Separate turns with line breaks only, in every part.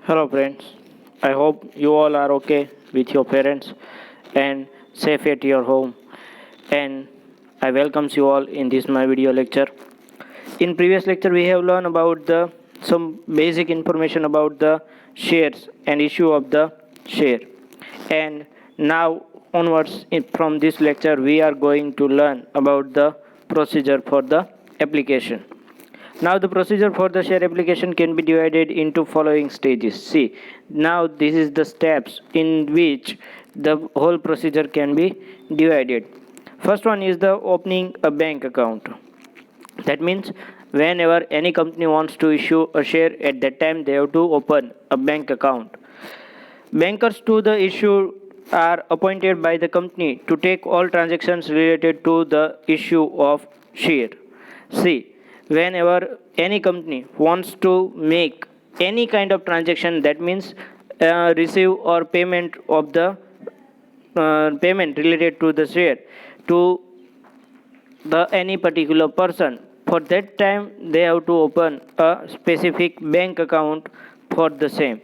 Hello, friends. I hope you all are okay with your parents and safe at your home. And I welcome you all in this my video lecture. In previous lecture, we have learned about the some basic information about the shares and issue of the share. And now onwards from this lecture, we are going to learn about the procedure for the application. Now the procedure for the share application can be divided into following stages. See, now this is the steps in which the whole procedure can be divided. First one is the opening a bank account. That means whenever any company wants to issue a share, at that time they have to open a bank account. Bankers to the issue are appointed by the company to take all transactions related to the issue of share. See, whenever any company wants to make any kind of transaction, that means receive or payment of the payment related to the share to the any particular person, for that time they have to open a specific bank account for the same.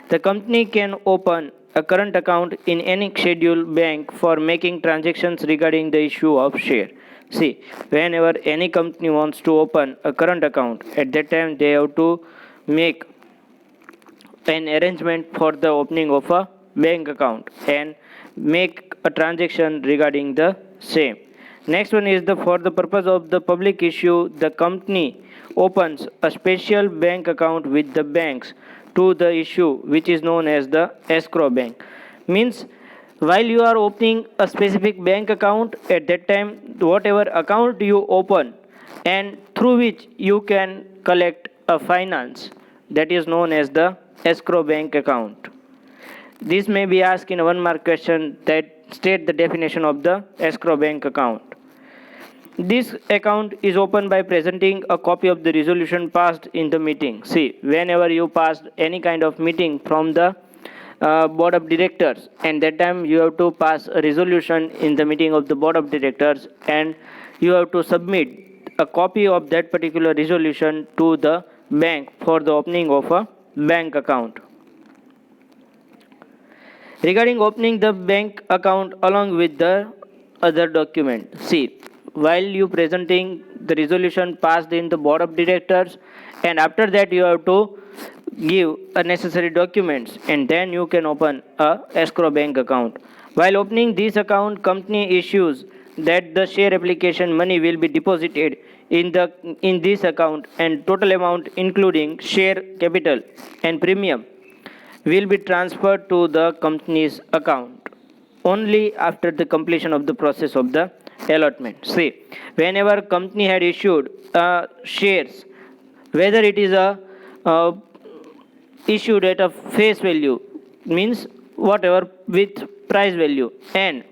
The company can open a current account in any scheduled bank for making transactions regarding the issue of share. See, whenever any company wants to open a current account, at that time they have to make an arrangement for the opening of a bank account and make a transaction regarding the same. Next one is the for the purpose of the public issue, the company opens a special bank account with the banks to the issue, which is known as the escrow bank. Means while you are opening a specific bank account, at that time whatever account you open and through which you can collect a finance, that is known as the escrow bank account. This may be asked in a one mark question that state the definition of the escrow bank account. This account is opened by presenting a copy of the resolution passed in the meeting. See, whenever you passed any kind of meeting from the board of directors, and that time you have to pass a resolution in the meeting of the board of directors, and you have to submit a copy of that particular resolution to the bank for the opening of a bank account. Regarding opening the bank account along with the other document, see, while you presenting the resolution passed in the board of directors, and after that you have to give a necessary documents, and then you can open a escrow bank account. While opening this account, company issues that the share application money will be deposited in this account, and total amount including share capital and premium will be transferred to the company's account only after the completion of the process of the allotment. See, whenever company had issued shares, whether it is a issued at a face value, means whatever with price value, and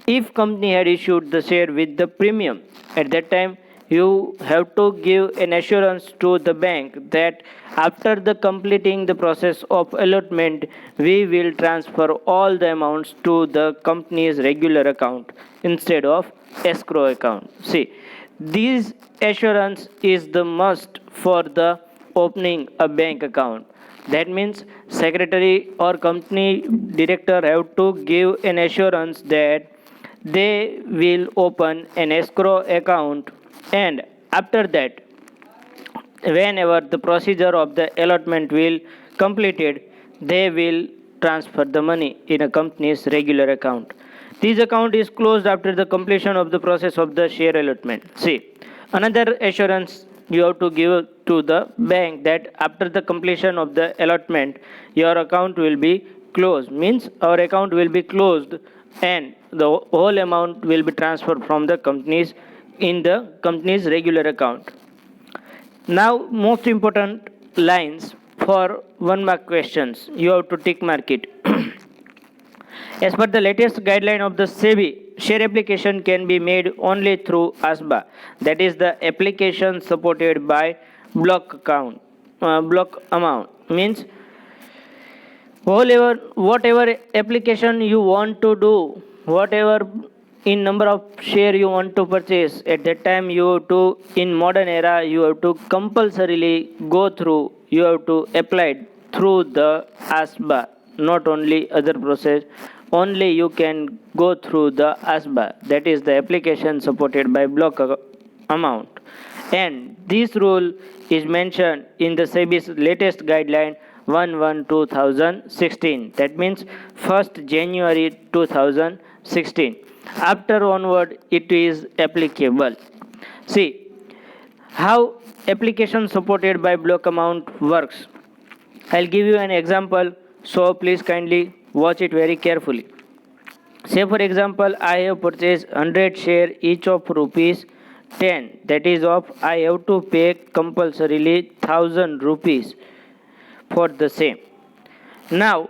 if company had issued the share with the premium, at that time you have to give an assurance to the bank that after the completing the process of allotment, we will transfer all the amounts to the company's regular account instead of escrow account. See, this assurance is the must for the opening a bank account. That means secretary or company director have to give an assurance that they will open an escrow account, and after that whenever the procedure of the allotment will completed, they will transfer the money in a company's regular account. This account is closed after the completion of the process of the share allotment. See, another assurance you have to give to the bank that after the completion of the allotment, your account will be closed. Means our account will be closed and the whole amount will be transferred from the company's in the company's regular account. Now, most important lines for one mark questions, you have to tick mark it. As per the latest guideline of the SEBI, share application can be made only through ASBA, that is the application supported by block amount. Means whatever application you want to do, whatever in number of share you want to purchase, at that time you have to, in modern era, you have to compulsorily go through, you have to apply through the ASBA, not only other process. Only you can go through the ASBA, that is the application supported by block amount. And this rule is mentioned in the SEBI's latest guideline 11/2016. That means 1st January 2016. After onward, it is applicable. See how application supported by block amount works. I'll give you an example, so please kindly watch it very carefully. Say for example, I have purchased 100 share each of rupees 10. That is of I have to pay compulsorily 1000 rupees for the same. Now,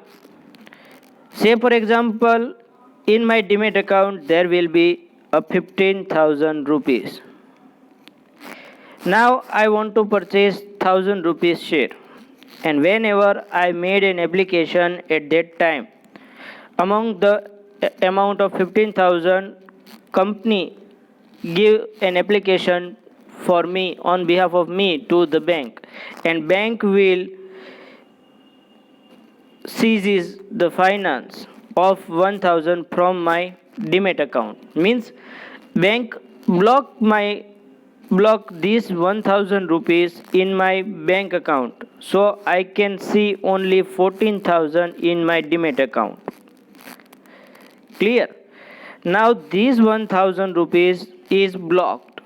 say for example, in my Demat account there will be a 15,000 rupees. Now I want to purchase 1000 rupees share, and whenever I made an application at that time, among the amount of 15,000, company give an application for me on behalf of me to the bank, and bank will seizes the finance of 1000 from my Demat account. Means bank block this 1000 rupees in my bank account, so I can see only 14,000 in my Demat account. Clear? Now this 1000 rupees is blocked,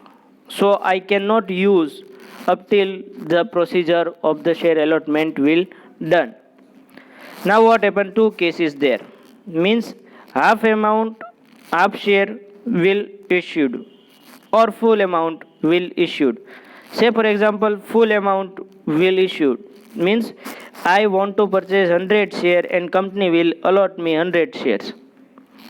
so I cannot use up till the procedure of the share allotment will done. Now what happened? Two cases there. Means half share will issued or full amount will issued. Say for example, full amount will issued. Means I want to purchase 100 share and company will allot me 100 shares.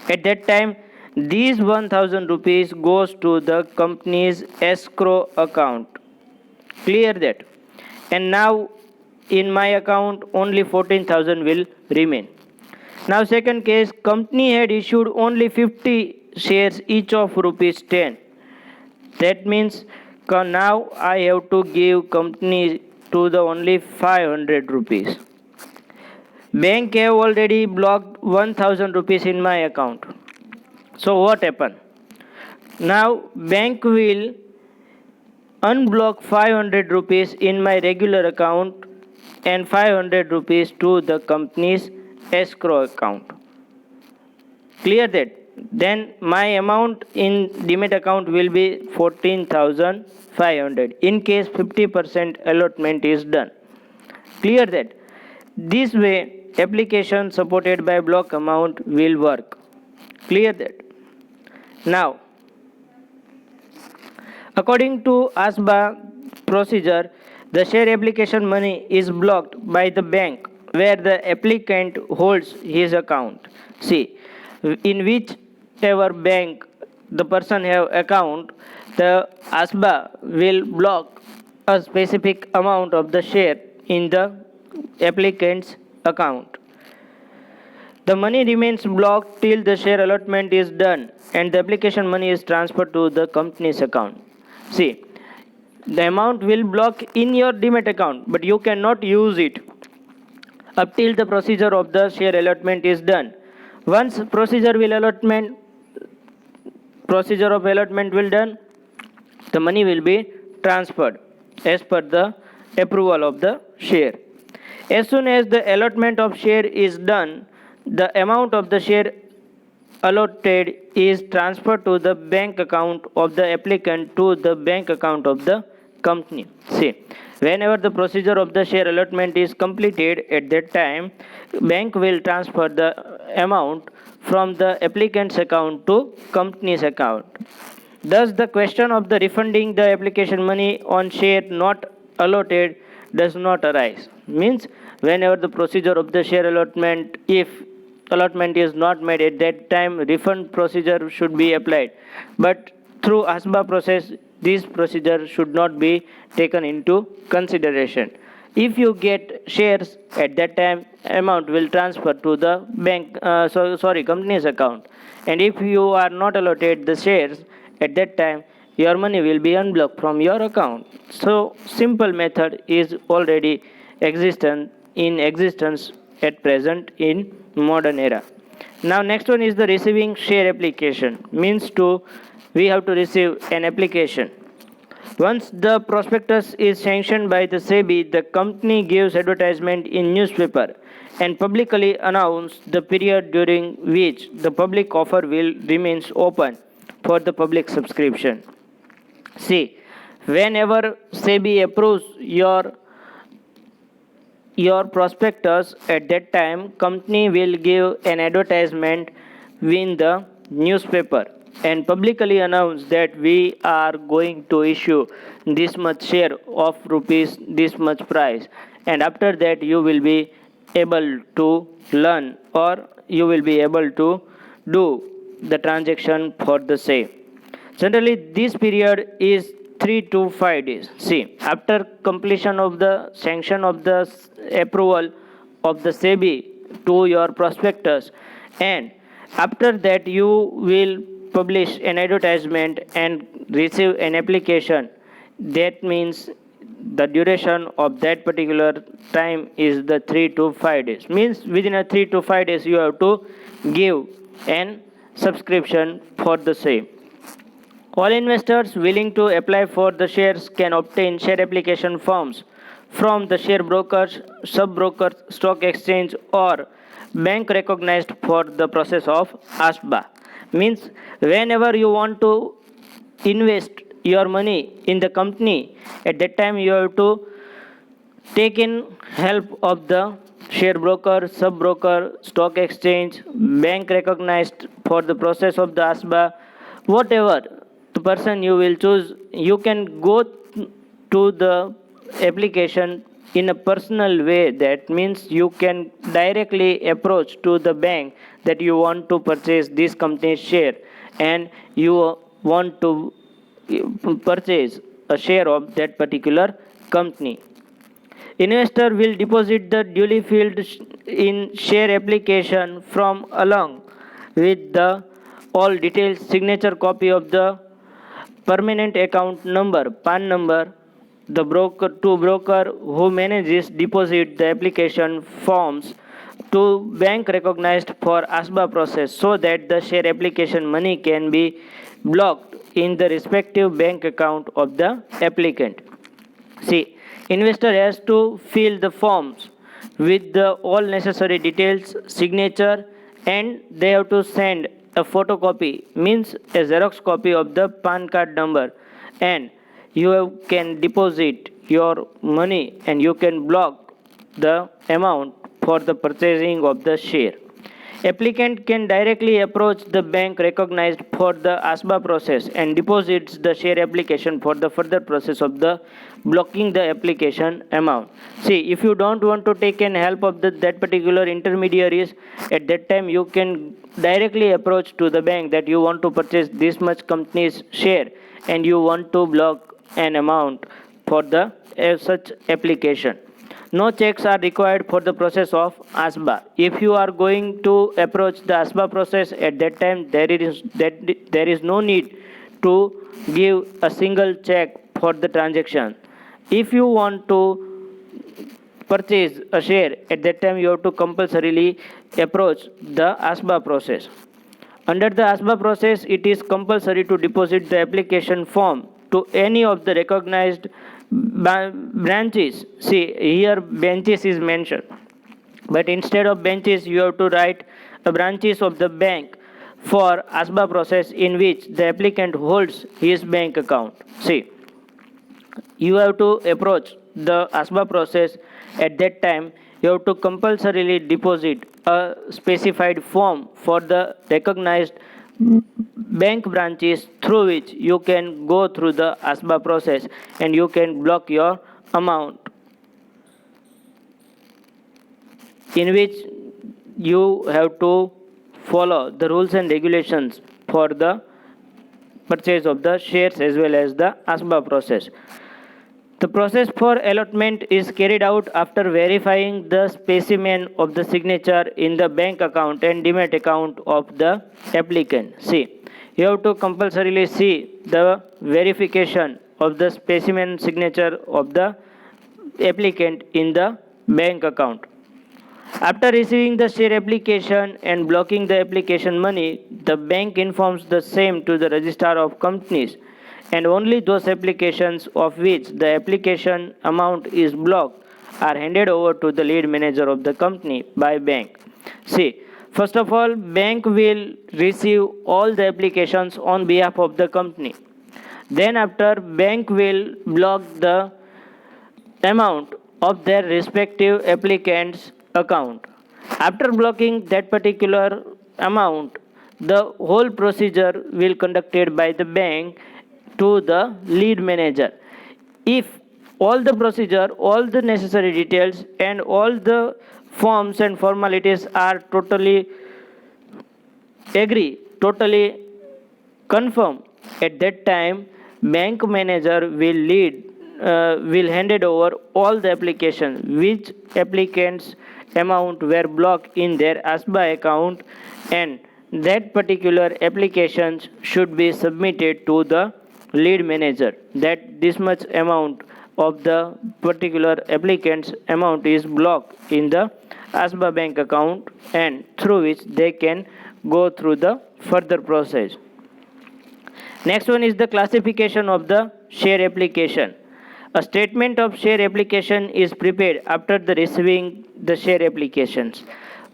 At that time, these 1000 rupees goes to the company's escrow account. Clear that? And now in my account only 14,000 will remain. Now second case, company had issued only 50 shares each of rupees 10. That means now I have to give company to the only 500 rupees. Bank have already blocked 1000 rupees in my account. So what happened? Now bank will unblock 500 rupees in my regular account and 500 rupees to the company's escrow account. Clear that? Then my amount in Demat account will be 14,500 in case 50% allotment is done. Clear that? This way application supported by block amount will work. Clear that? Now, according to ASBA procedure, the share application money is blocked by the bank where the applicant holds his account. See, in whichever bank the person have account, the ASBA will block a specific amount of the share in the applicant's account. The money remains blocked till the share allotment is done and the application money is transferred to the company's account. See, the amount will block in your Demat account, but you cannot use it up till the procedure of the share allotment is done. Once procedure of allotment will done, the money will be transferred as per the approval of the share. As soon as the allotment of share is done, the amount of the share allotted is transferred to the bank account of the applicant to the bank account of the company. See, whenever the procedure of the share allotment is completed, at that time bank will transfer the amount from the applicant's account to company's account. Thus the question of the refunding the application money on share not allotted does not arise. Means whenever the procedure of the share allotment, if allotment is not made at that time, refund procedure should be applied. But through ASBA process, this procedure should not be taken into consideration. If you get shares at that time, amount will transfer to the company's account. And if you are not allotted the shares at that time, your money will be unblocked from your account. So simple method is already existent in existence at present in modern era. Now next one is the receiving share application. Means to we have to receive an application. Once the prospectus is sanctioned by the SEBI, the company gives advertisement in newspaper and publicly announce the period during which the public offer will remains open for the public subscription. See, whenever SEBI approves your prospectus, at that time company will give an advertisement in the newspaper and publicly announce that we are going to issue this much share of rupees this much price, and after that you will be able to learn or you will be able to do the transaction for the same. Generally this period is 3 to 5 days. See, after completion of the sanction of the approval of the SEBI to your prospectus, and after that you will publish an advertisement and receive an application. That means the duration of that particular time is the 3 to 5 days. Means within a 3 to 5 days you have to give an subscription for the same. All investors willing to apply for the shares can obtain share application forms from the share brokers, sub-brokers, stock exchange or bank recognized for the process of ASBA. Means whenever you want to invest your money in the company, at that time you have to take in help of the share broker, sub-broker, stock exchange, bank recognized for the process of the ASBA, whatever the person you will choose. You can go to the application in a personal way. That means you can directly approach to the bank that you want to purchase this company's share and you want to purchase a share of that particular company. Investor will deposit the duly filled in share application from along with the all details, signature copy of the permanent account number, PAN number, the broker who manages deposit the application forms to bank recognized for ASBA process, so that the share application money can be blocked in the respective bank account of the applicant. See, investor has to fill the forms with the all necessary details, signature, and they have to send a photocopy, means a Xerox copy of the PAN card number, and you can deposit your money and you can block the amount for the purchasing of the share. Applicant can directly approach the bank recognized for the ASBA process and deposits the share application for the further process of the blocking the application amount. See, if you don't want to take in help of that particular intermediaries, at that time you can directly approach to the bank that you want to purchase this much company's share and you want to block an amount for the such application. No checks are required for the process of ASBA. If you are going to approach the ASBA process, at that time there is no need to give a single check for the transaction. If you want to purchase a share, at that time you have to compulsorily approach the ASBA process. Under the ASBA process, it is compulsory to deposit the application form to any of the recognized branches. See, here branches is mentioned, but instead of branches you have to write branches of the bank for ASBA process in which the applicant holds his bank account. See, you have to approach the ASBA process. At that time you have to compulsorily deposit a specified form for the recognized bank branches through which you can go through the ASBA process and you can block your amount, in which you have to follow the rules and regulations for the purchase of the shares as well as the ASBA process. The process for allotment is carried out after verifying the specimen of the signature in the bank account and demat account of the applicant. See, you have to compulsorily see the verification of the specimen signature of the applicant in the bank account. After receiving the share application and blocking the application money, the bank informs the same to the registrar of companies, and only those applications of which the application amount is blocked are handed over to the lead manager of the company by bank. See, first of all, bank will receive all the applications on behalf of the company. Then after, bank will block the amount of their respective applicant's account. After blocking that particular amount, the whole procedure will conducted by the bank to the lead manager. If all the procedure, all the necessary details and all the forms and formalities are totally totally confirm, at that time bank manager will hand it over all the applications which applicants amount were blocked in their ASBA account, and that particular applications should be submitted to the lead manager that this much amount of the particular applicant's amount is blocked in the ASBA bank account, and through which they can go through the further process. Next one is the classification of the share application. A statement of share application is prepared after the receiving the share applications.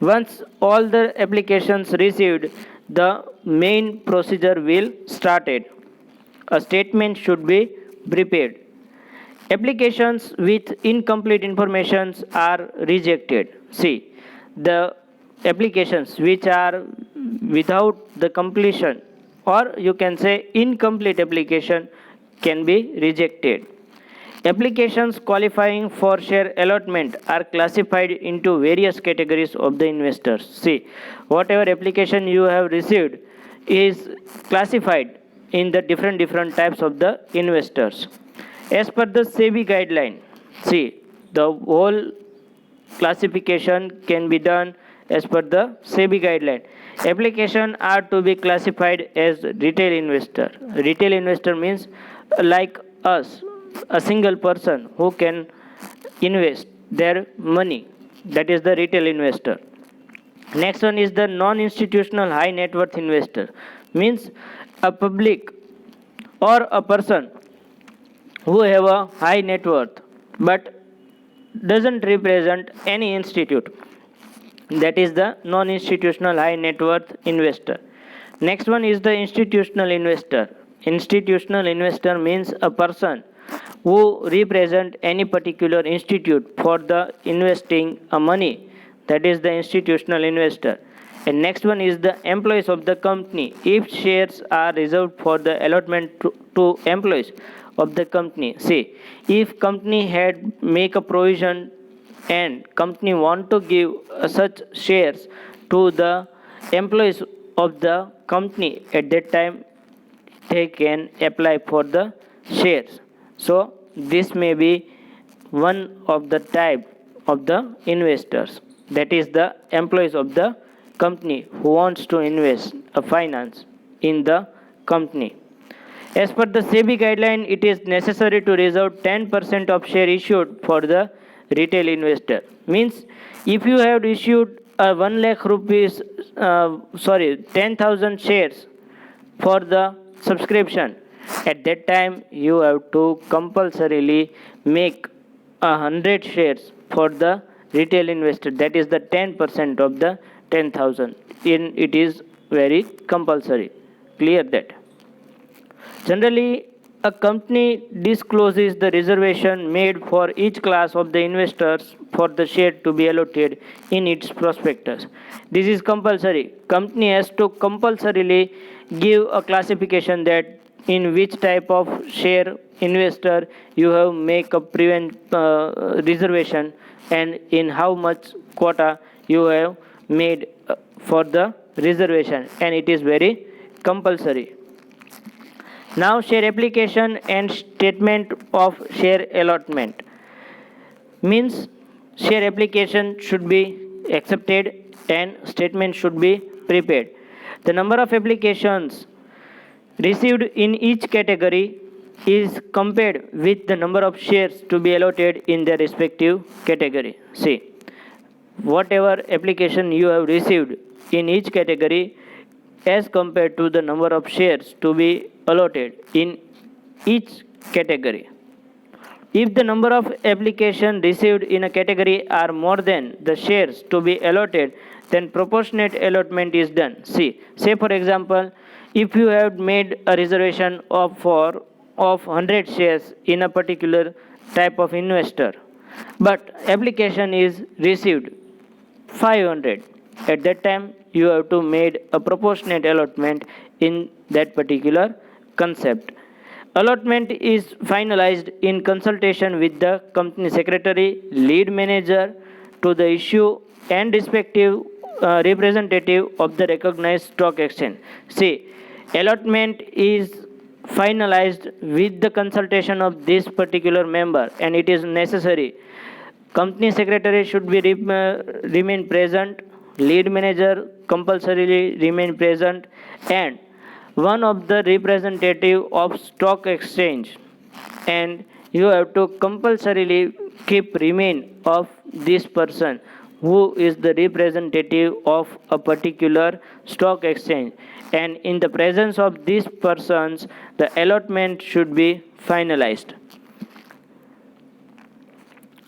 Once all the applications received, the main procedure will started. A statement should be prepared. Applications with incomplete information are rejected. See, the applications which are without the completion, or you can say incomplete application, can be rejected. Applications qualifying for share allotment are classified into various categories of the investors. See, whatever application you have received is classified in the different types of the investors. As per the SEBI guideline, see, the whole classification can be done as per the SEBI guideline. Applications are to be classified as retail investor. Retail investor means like us, a single person who can invest their money. That is the retail investor. Next one is the non-institutional high net worth investor. Means a public or a person who have a high net worth but doesn't represent any institute. That is the non-institutional high net worth investor. Next one is the institutional investor. Institutional investor means a person who represent any particular institute for the investing a money. That is the institutional investor. And next one is the employees of the company. If shares are reserved for the allotment to employees of the company, see, if company had make a provision and company want to give such shares to the employees of the company, at that time they can apply for the shares. So this may be one of the type of the investors, that is the employees of the company who wants to invest a finance in the company. As per the SEBI guideline, it is necessary to reserve 10% of share issued for the retail investor. Means if you have issued 1 lakh rupees, 10,000 shares for the subscription, at that time you have to compulsorily make 100 shares for the retail investor. That is the 10% of the 10,000. It is very compulsory. Clear that? Generally, a company discloses the reservation made for each class of the investors for the share to be allotted in its prospectus. This is compulsory. Company has to compulsorily give a classification that in which type of share investor you have make a reservation, and in how much quota you have made for the reservation, and it is very compulsory. Now share application and statement of share allotment. Means share application should be accepted and statement should be prepared. The number of applications received in each category is compared with the number of shares to be allotted in their respective category. See, whatever application you have received in each category as compared to the number of shares to be allotted in each category. If the number of applications received in a category are more than the shares to be allotted, then proportionate allotment is done. See, say for example, if you have made a reservation of 100 shares in a particular type of investor, but application is received 500, at that time you have to made a proportionate allotment in that particular concept. Allotment is finalized in consultation with the company secretary, lead manager to the issue and respective representative of the recognized stock exchange. See, allotment is finalized with the consultation of this particular member, and it is necessary. Company secretary should be remain present, lead manager compulsorily remain present, and one of the representative of stock exchange, and you have to compulsorily keep remain of this person who is the representative of a particular stock exchange, and in the presence of these persons the allotment should be finalized.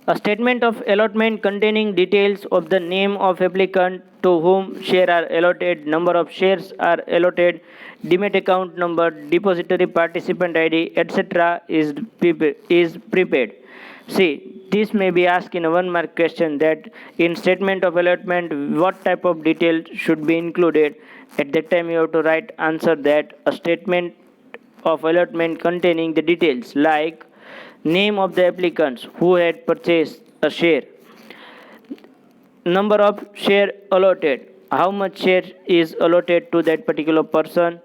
A statement of allotment containing details of the name of applicant to whom share are allotted, number of shares are allotted, demat account number, depository participant ID, etc. is prepared. See, this may be asked in a 1 mark question that in statement of allotment what type of detail should be included. At that time you have to write answer that a statement of allotment containing the details like name of the applicants who had purchased a share, number of share allotted, how much share is allotted to that particular person,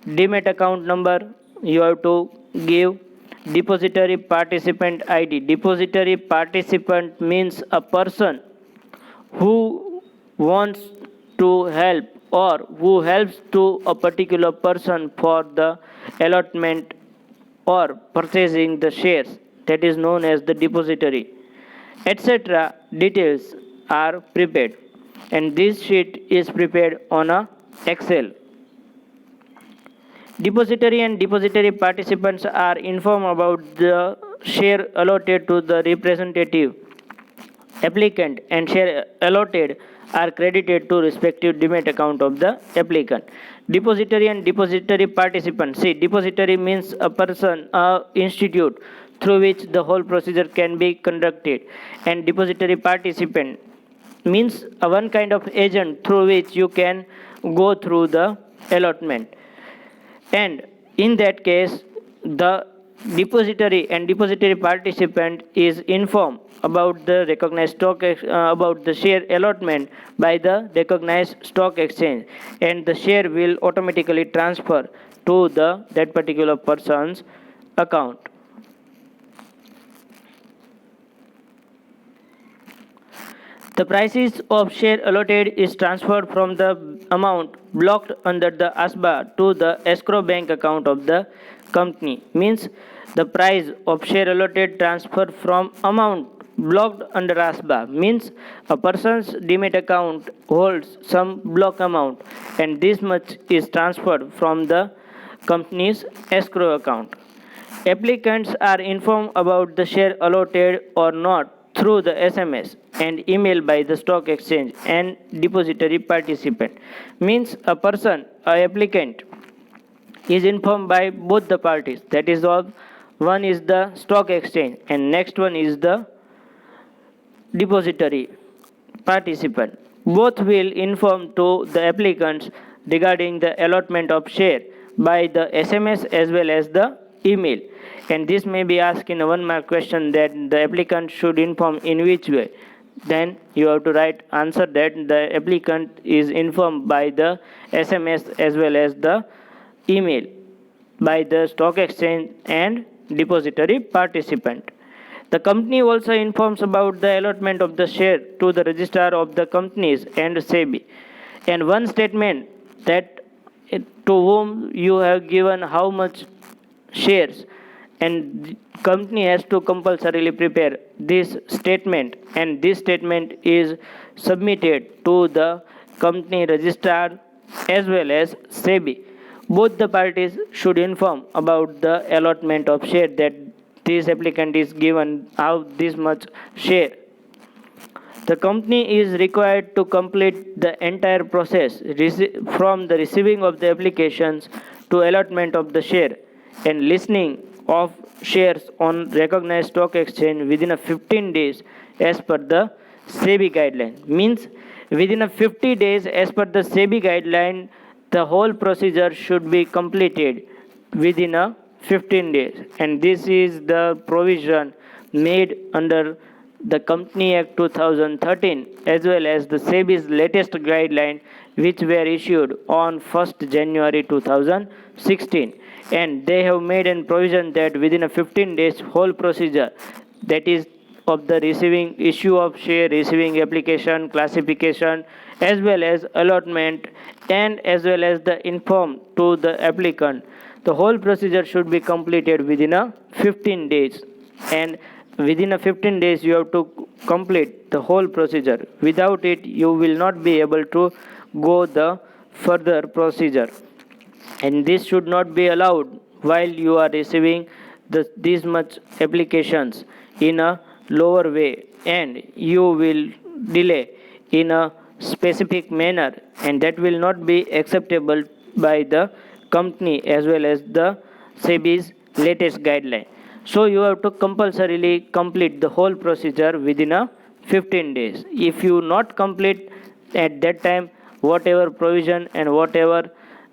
demat account number you have to give, depository participant ID. Depository participant means a person who wants to help or who helps to a particular person for the allotment or purchasing the shares, that is known as the depository, etc. details are prepared, and this sheet is prepared on a Excel. Depository and depository participants are informed about the share allotted to the representative applicant, and share allotted are credited to respective demat account of the applicant. Depository and depository participant. See, depository means a person, a institute through which the whole procedure can be conducted, and depository participant means one kind of agent through which you can go through the allotment. And in that case, the depository and depository participant is informed about the recognized about the share allotment by the recognized stock exchange, and the share will automatically transfer to the that particular person's account. The prices of share allotted is transferred from the amount blocked under the ASBA to the escrow bank account of the company. Means the price of share allotted transfer from amount blocked under ASBA means a person's demat account holds some block amount, and this much is transferred from the company's escrow account. Applicants are informed about the share allotted or not through the SMS and email by the stock exchange and depository participant. Means a person, a applicant, is informed by both the parties. That is all. One is the stock exchange and next one is the depository participant. Both will inform to the applicants regarding the allotment of share by the SMS as well as the email, and this may be asked in a 1 mark question that the applicant should inform in which way. Then you have to write answer that the applicant is informed by the SMS as well as the email by the stock exchange and depository participant. The company also informs about the allotment of the share to the registrar of the companies and SEBI, and one statement that to whom you have given how much shares and the company has to compulsorily prepare this statement, and this statement is submitted to the company registrar as well as SEBI. Both the parties should inform about the allotment of share, that this applicant is given out this much share. The company is required to complete the entire process from the receiving of the applications to allotment of the share and listing of shares on recognized stock exchange within a 15 days as per the SEBI guideline. Means within a 50 days as per the SEBI guideline, the whole procedure should be completed within a 15 days, and this is the provision made under the Company Act 2013 as well as the SEBI's latest guideline, which were issued on 1st January 2016, and they have made a provision that within a 15 days whole procedure, that is of the receiving issue of share, receiving application, classification as well as allotment, and as well as the inform to the applicant, the whole procedure should be completed within a 15 days, and within a 15 days you have to complete the whole procedure. Without it you will not be able to go the further procedure, and this should not be allowed while you are receiving these much applications in a lower way, and you will delay in a specific manner, and that will not be acceptable by the company as well as the SEBI's latest guideline. So you have to compulsorily complete the whole procedure within a 15 days. If you not complete at that time, whatever provision and whatever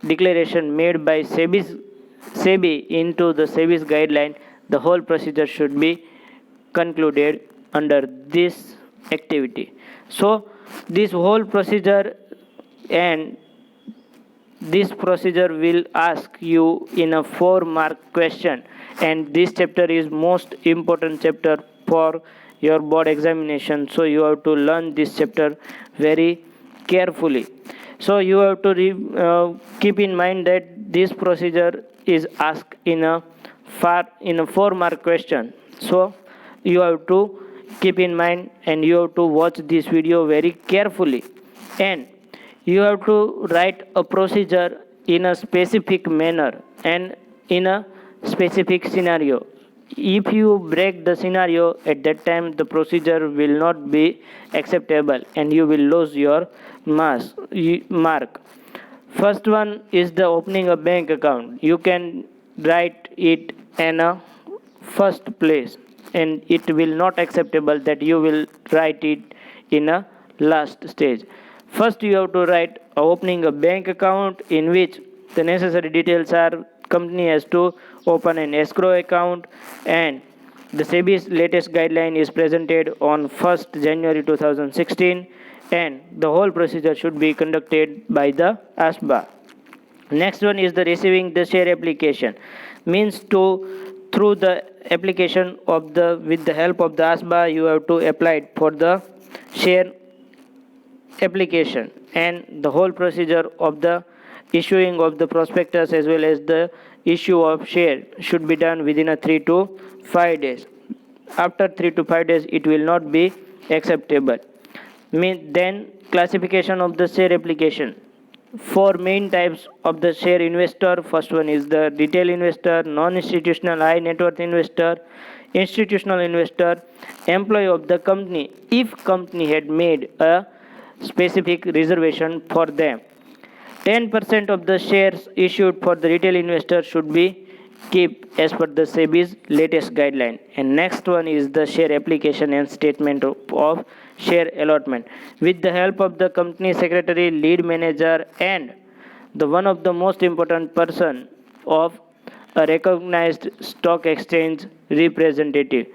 declaration made by SEBI into the SEBI's guideline, the whole procedure should be concluded under this activity. So this whole procedure, and this procedure will ask you in a 4-mark question, and this chapter is most important chapter for your board examination, so you have to learn this chapter very carefully. So you have to keep in mind that this procedure is asked in a 4-mark question. So you have to keep in mind, and you have to watch this video very carefully, and you have to write a procedure in a specific manner and in a specific scenario. If you break the scenario, at that time the procedure will not be acceptable and you will lose your mark. First one is the opening a bank account. You can write it in a first place, and it will not acceptable that you will write it in a last stage. First you have to write opening a bank account, in which the necessary details are company has to open an escrow account, and the SEBI's latest guideline is presented on 1st January 2016, and the whole procedure should be conducted by the ASBA. Next one is the receiving the share application. Means through the application of with the help of the ASBA, you have to apply for the share application, and the whole procedure of the issuing of the prospectus as well as the issue of share should be done within a 3 to 5 days. After 3 to 5 days it will not be acceptable. Then classification of the share application. 4 main types of the share investor. First one is the retail investor, non-institutional high net worth investor, institutional investor, employee of the company if company had made a specific reservation for them. 10% of the shares issued for the retail investor should be kept as per the SEBI's latest guideline. And next one is the share application and statement of share allotment. With the help of the company secretary, lead manager, and the one of the most important person of a recognized stock exchange representative.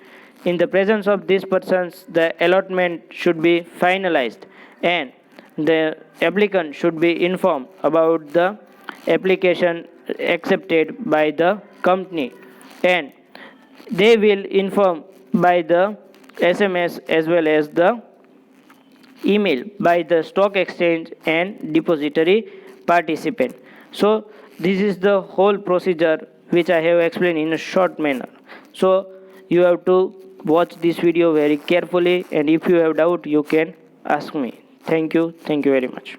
In the presence of these persons, the allotment should be finalized, and the applicant should be informed about the application accepted by the company, and they will inform by the SMS as well as the email by the stock exchange and depository participant. So this is the whole procedure which I have explained in a short manner. So you have to watch this video very carefully, and if you have doubt you can ask me. Thank you very much.